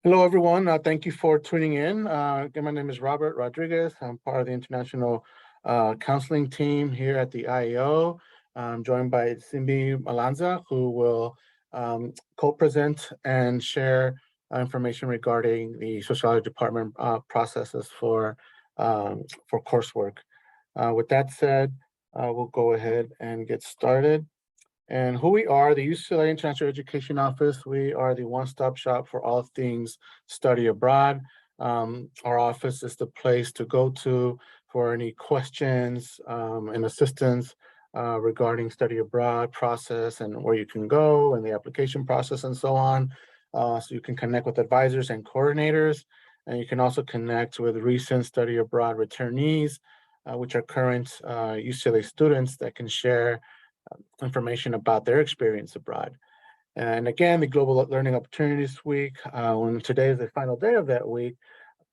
Hello, everyone. Thank you for tuning in. Again, my name is Robert Rodriguez. I'm part of the international counseling team here at the IEO. I'm joined by Simbi Malanza, who will co-present and share information regarding the sociology department processes for coursework. With that said, we'll go ahead and get started. And who we are, the UCLA International Education Office, we are the one-stop shop for all things study abroad. Our office is the place to go to for any questions and assistance regarding study abroad process and where you can go and the application process and so on. So you can connect with advisors and coordinators, and you can also connect with recent study abroad returnees, which are current UCLA students that can share information about their experience abroad. And again, the Global Learning Opportunities Week, when today is the final day of that week,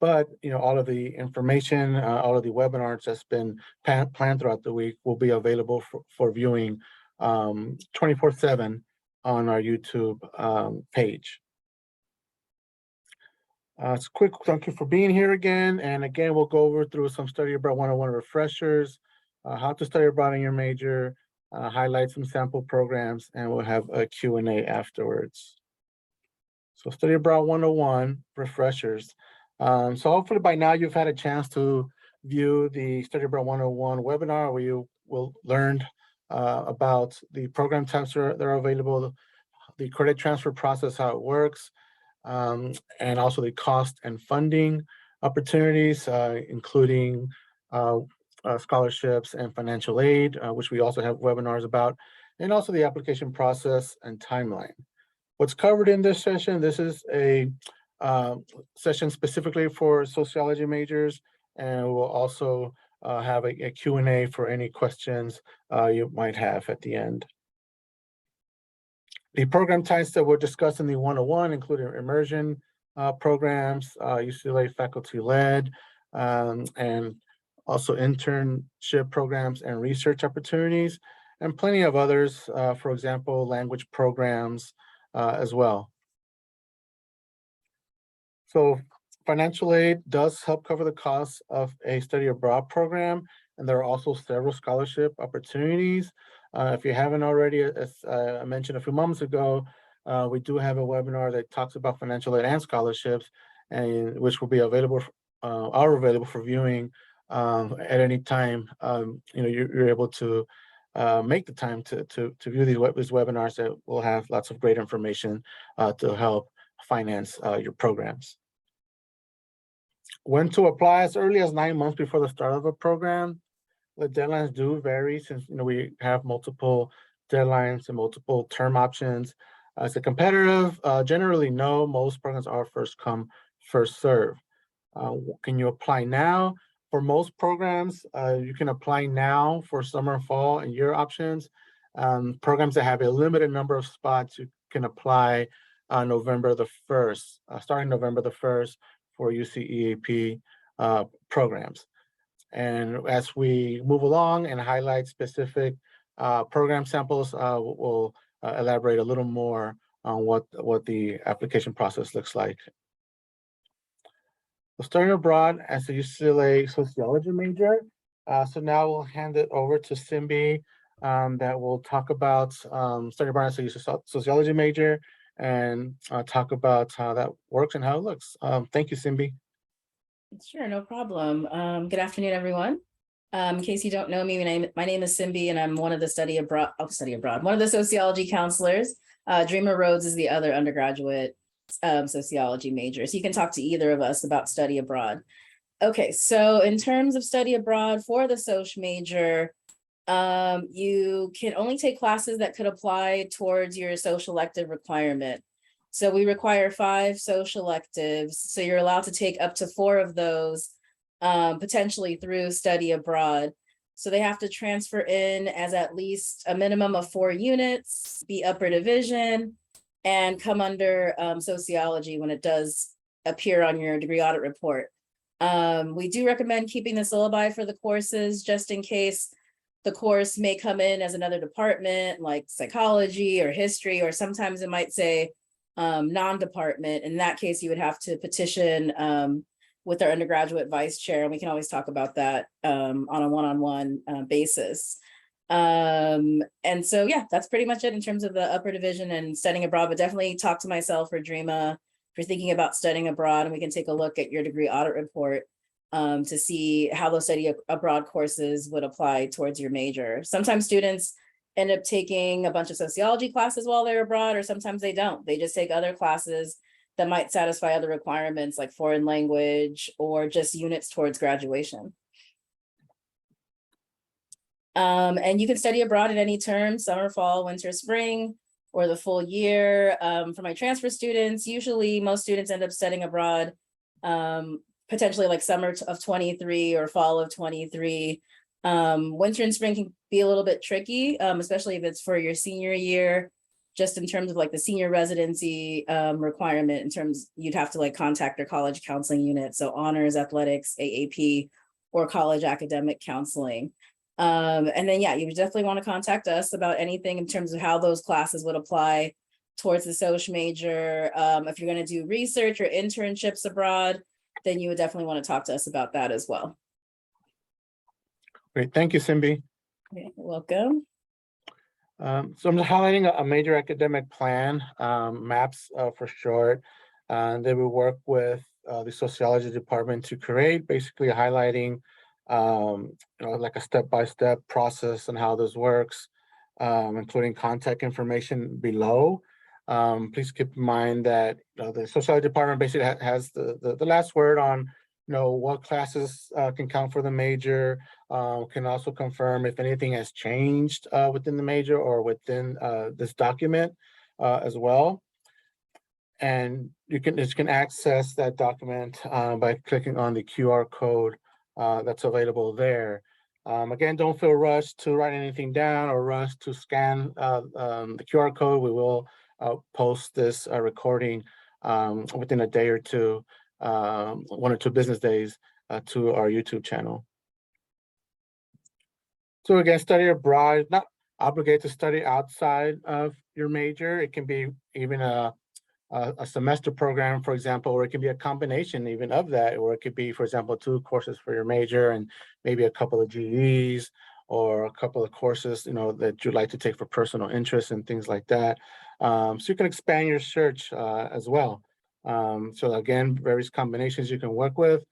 but all of the information, all of the webinars that's been planned throughout the week will be available for viewing 24/7 on our YouTube page. It's quick, thank you for being here again. And again, we'll go over through some Study Abroad 101 refreshers, how to study abroad in your major, highlight some sample programs, and we'll have a Q&A afterwards. So Study Abroad 101 refreshers. So hopefully by now you've had a chance to view the Study Abroad 101 webinar where you will learn about the program types that are available, the credit transfer process, how it works, and also the cost and funding opportunities, including scholarships and financial aid, which we also have webinars about, and also the application process and timeline. What's covered in this session, this is a session specifically for sociology majors, and we'll also have a Q&A for any questions you might have at the end. The program types that were discussed in the 101 include immersion programs, UCLA faculty-led, and also internship programs and research opportunities, and plenty of others, for example, language programs as well. So financial aid does help cover the costs of a study abroad program, and there are also several scholarship opportunities. If you haven't already, as I mentioned a few moments ago, we do have a webinar that talks about financial aid and scholarships, and which will be available, are available for viewing at any time. You're able to make the time to view these webinars that will have lots of great information to help finance your programs. When to apply: as early as 9 months before the start of a program. The deadlines do vary since we have multiple deadlines and multiple term options. As a competitive, generally no, most programs are first come, first serve. Can you apply now? For most programs, you can apply now for summer and fall and year options. Programs that have a limited number of spots, you can apply on November the 1st, starting November the 1st for UCEAP programs. And as we move along and highlight specific program samples, we'll elaborate a little more on what the application process looks like. So starting abroad as a UCLA sociology major. So now we'll hand it over to Simbi that will talk about starting abroad as a sociology major and talk about how that works and how it looks. Thank you, Simbi. Sure, no problem. Good afternoon, everyone. In case you don't know me, my name is Simbi, and I'm one of the one of the sociology counselors. Dreamer Rhodes is the other undergraduate sociology major. So you can talk to either of us about study abroad. Okay, so in terms of study abroad for the soc major, you can only take classes that could apply towards your social elective requirement. So we require 5 social electives. So you're allowed to take up to 4 of those, potentially through study abroad. So they have to transfer in as at least a minimum of 4 units, be upper division, and come under sociology when it does appear on your degree audit report. We do recommend keeping the syllabi for the courses just in case the course may come in as another department like psychology or history, or sometimes it might say non-department. In that case, you would have to petition with our undergraduate vice chair, and we can always talk about that on a one-on-one basis. And so, yeah, that's pretty much it in terms of the upper division and studying abroad, but definitely talk to myself or Dreama if you're thinking about studying abroad, and we can take a look at your degree audit report to see how those study abroad courses would apply towards your major. Sometimes students end up taking a bunch of sociology classes while they're abroad, or sometimes they don't. They just take other classes that might satisfy other requirements like foreign language or just units towards graduation. And you can study abroad at any term, summer, fall, winter, spring, or the full year. For my transfer students, usually most students end up studying abroad, potentially like summer of 23 or fall of 23. Winter and spring can be a little bit tricky, especially if it's for your senior year, just in terms of like the senior residency requirement in terms, you'd have to like contact their college counseling unit. So honors, athletics, AAP, or college academic counseling. And then, yeah, you definitely want to contact us about anything in terms of how those classes would apply towards the social major. If you're going to do research or internships abroad, then you would definitely want to talk to us about that as well. Great, thank you, Simbi. You're welcome. So I'm highlighting a major academic plan, MAPS for short. They will work with the sociology department to create, basically highlighting like a step-by-step process and how this works, including contact information below. Please keep in mind that the sociology department basically has the last word on what classes can count for the major, can also confirm if anything has changed within the major or within this document as well. And you can access that document by clicking on the QR code that's available there. Again, don't feel rushed to write anything down or rush to scan the QR code. We will post this recording within a day or two, 1 or 2 business days to our YouTube channel. So again, study abroad, not obligated to study outside of your major. It can be even a semester program, for example, or it can be a combination even of that, or it could be, for example, 2 courses for your major and maybe a couple of GEs or a couple of courses, that you'd like to take for personal interests and things like that. So you can expand your search as well. So again, various combinations you can work with.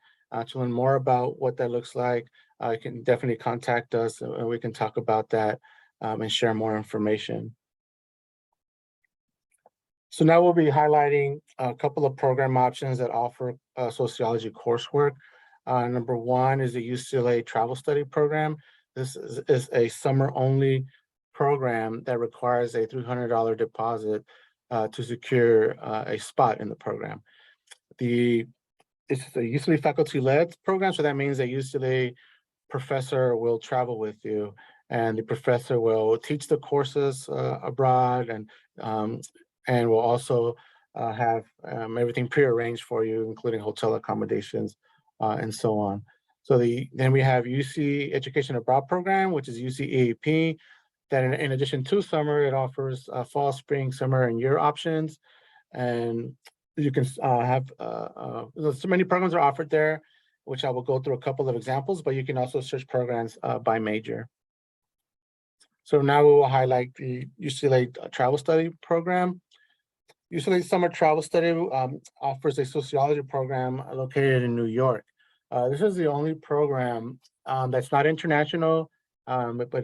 To learn more about what that looks like, you can definitely contact us and we can talk about that and share more information. So now we'll be highlighting a couple of program options that offer sociology coursework. Number 1 is the UCLA Travel Study Program. This is a summer-only program that requires a $300 deposit to secure a spot in the program. It's a UCLA faculty-led program, so that means a UCLA professor will travel with you, and the professor will teach the courses abroad, and will also have everything prearranged for you, including hotel accommodations and so on. So then we have UC Education Abroad Program, which is UC EAP, that in addition to summer, it offers fall, spring, summer, and year options. And you can have, so many programs are offered there, which I will go through a couple of examples, but you can also search programs by major. So now we will highlight the UCLA Travel Study Program. UCLA Summer Travel Study offers a sociology program located in New York. This is the only program that's not international, but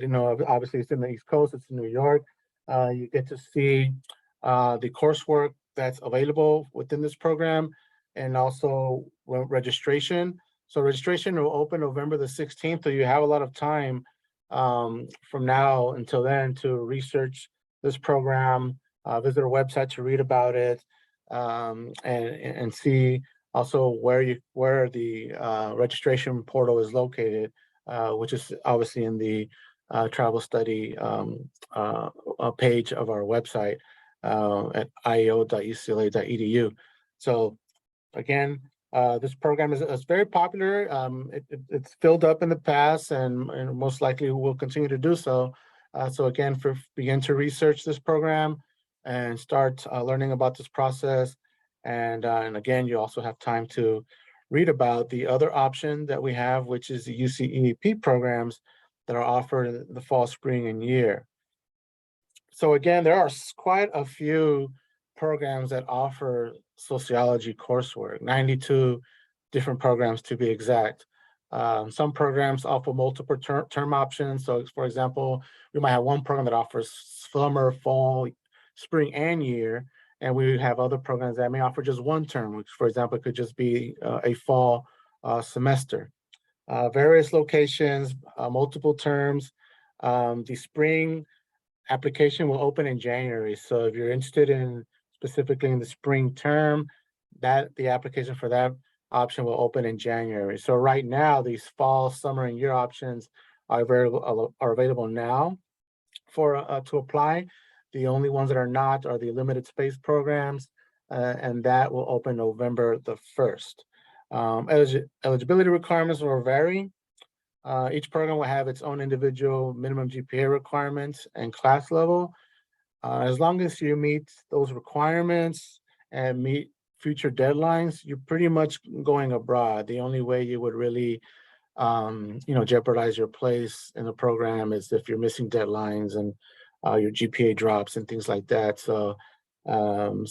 obviously it's in the East Coast, it's in New York. You get to see the coursework that's available within this program, and also registration. So registration will open November the 16th, so you have a lot of time from now until then to research this program, visit our website to read about it, and see also where the registration portal is located, which is obviously in the travel study page of our website at ieo.ucla.edu. So again, this program is very popular. It's filled up in the past and most likely will continue to do so. So again, begin to research this program and start learning about this process. And again, you also have time to read about the other option that we have, which is the UC EDP programs that are offered in the fall, spring, and year. So again, there are quite a few programs that offer sociology coursework, 92 different programs to be exact. Some programs offer multiple term options. So for example, we might have one program that offers summer, fall, spring, and year. And we have other programs that may offer just one term, which for example, could just be a fall semester. Various locations, multiple terms. The spring application will open in January. So if you're interested in specifically in the spring term, that the application for that option will open in January. So right now, these fall, summer, and year options are available now for to apply. The only ones that are not are the limited space programs, and that will open November the 1st. Eligibility requirements will vary. Each program will have its own individual minimum GPA requirements and class level. As long as you meet those requirements and meet future deadlines, you're pretty much going abroad. The only way you would really, jeopardize your place in the program is if you're missing deadlines and your GPA drops and things like that. So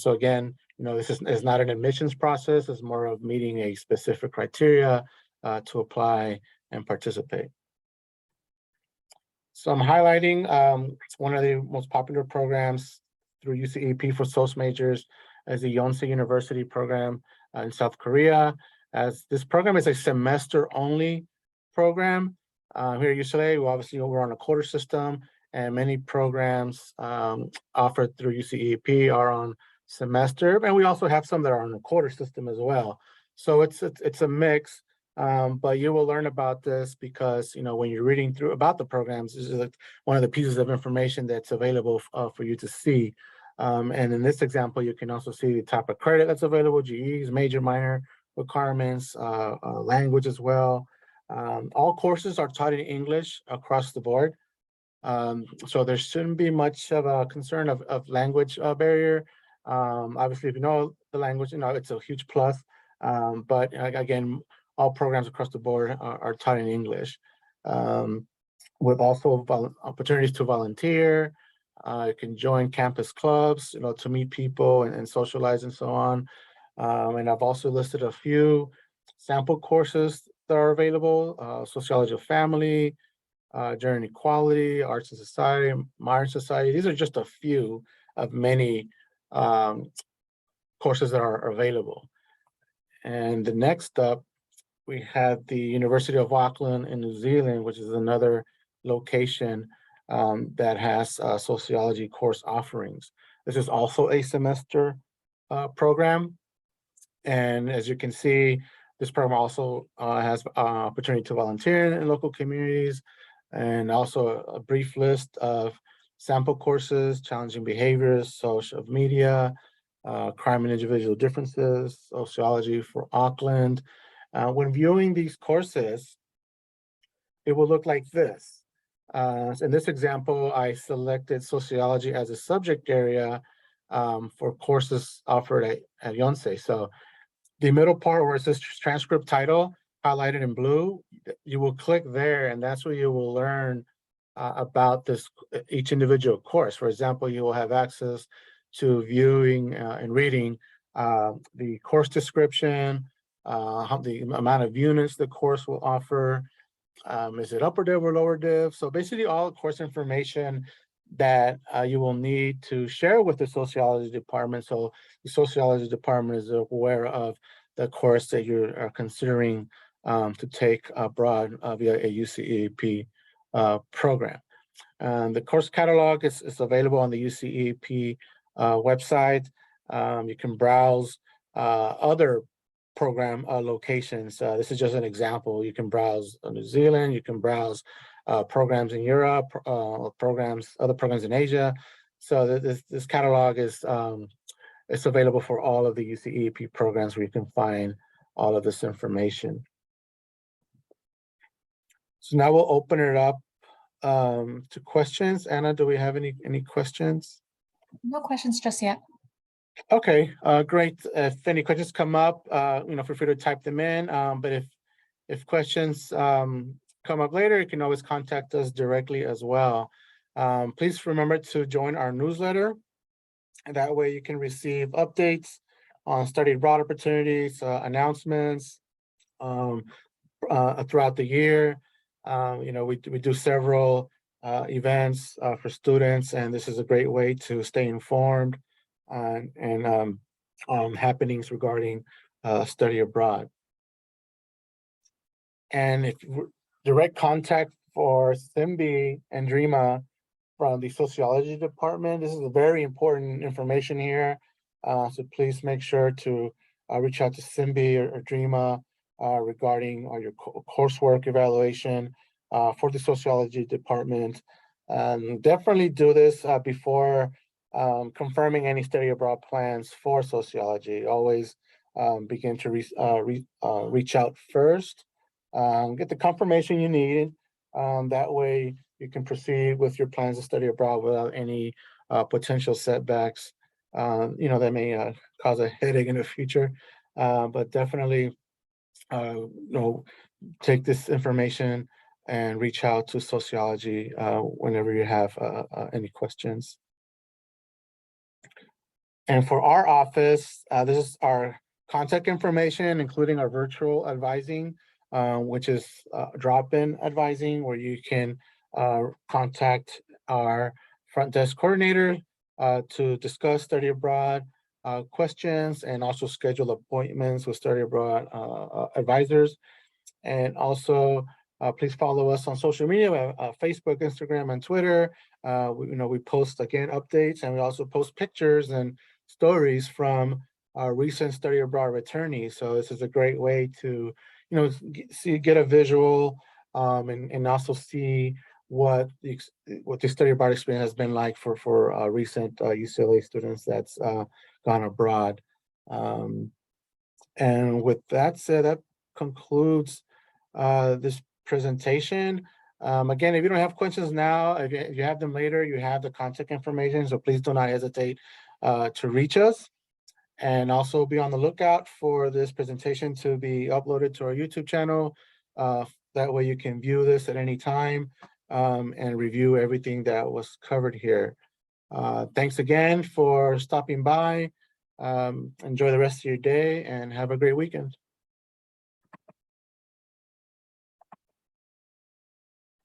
again, this is not an admissions process. It's more of meeting a specific criteria to apply and participate. So I'm highlighting one of the most popular programs through UCEP for SOS majors as the Yonsei University program in South Korea. As this program is a semester-only program. Here at UCLA, we're on a quarter system, and many programs offered through UCEP are on semester, and we also have some that are on the quarter system as well. So it's a mix. But you will learn about this because when you're reading through about the programs, this is one of the pieces of information that's available for you to see. And in this example, you can also see the type of credit that's available: GEs, major, minor requirements, language as well. All courses are taught in English across the board, so there shouldn't be much of a concern of language barrier. Obviously, if you know the language, it's a huge plus. But again, all programs across the board are taught in English, with also opportunities to volunteer. You can join campus clubs, to meet people and socialize and so on. And I've also listed a few sample courses that are available: Sociology of Family, Gender and Equality, Arts and Society, Modern Society. These are just a few of many courses that are available. And the next up, we have the University of Auckland in New Zealand, which is another location that has sociology course offerings. This is also a semester program. And as you can see, this program also has opportunity to volunteer in local communities, and also a brief list of sample courses: challenging behaviors, social media, crime and individual differences, sociology for Auckland. When viewing these courses, it will look like this. In this example, I selected sociology as a subject area for courses offered at Yonsei. So the middle part where it says transcript title, highlighted in blue, you will click there, and that's where you will learn about each individual course. For example, you will have access to viewing and reading the course description, the amount of units the course will offer, is it upper div or lower div? So basically all course information that you will need to share with the sociology department. So the sociology department is aware of the course that you are considering to take abroad via a UCEP program. And the course catalog is available on the UCEP website. You can browse other program locations. This is just an example. You can browse New Zealand, you can browse programs in Europe, other programs in Asia. So this catalog is it's available for all of the UCEP programs, where you can find all of this information. So now we'll open it up to questions. Anna, do we have any questions? No questions just yet. Okay, great. If any questions come up, feel free to type them in. But if questions come up later, you can always contact us directly as well. Please remember to join our newsletter. And that way you can receive updates on study abroad opportunities, announcements throughout the year. We do several events for students, and this is a great way to stay informed and happenings regarding study abroad. And if direct contact for Simbi and Dreama from the sociology department, this is a very important information here. So please make sure to reach out to Simbi or Dreama regarding your coursework evaluation for the sociology department. Definitely do this before confirming any study abroad plans for sociology. Always begin to reach out first. Get the confirmation you need. That way you can proceed with your plans to study abroad without any potential setbacks, that may cause a headache in the future. But definitely, take this information and reach out to sociology whenever you have any questions. And for our office, this is our contact information, including our virtual advising, which is drop-in advising, where you can contact our front desk coordinator to discuss study abroad questions and also schedule appointments with study abroad advisors. And also, please follow us on social media, Facebook, Instagram, and Twitter. We post, again, updates, and we also post pictures and stories from our recent study abroad returnees. So this is a great way to, get a visual and also see what the study abroad experience has been like for recent UCLA students that's gone abroad. And with that said, that concludes this presentation. Again, if you don't have questions now, if you have them later, you have the contact information, so please do not hesitate to reach us. And also be on the lookout for this presentation to be uploaded to our YouTube channel. That way you can view this at any time and review everything that was covered here. Thanks again for stopping by. Enjoy the rest of your day and have a great weekend.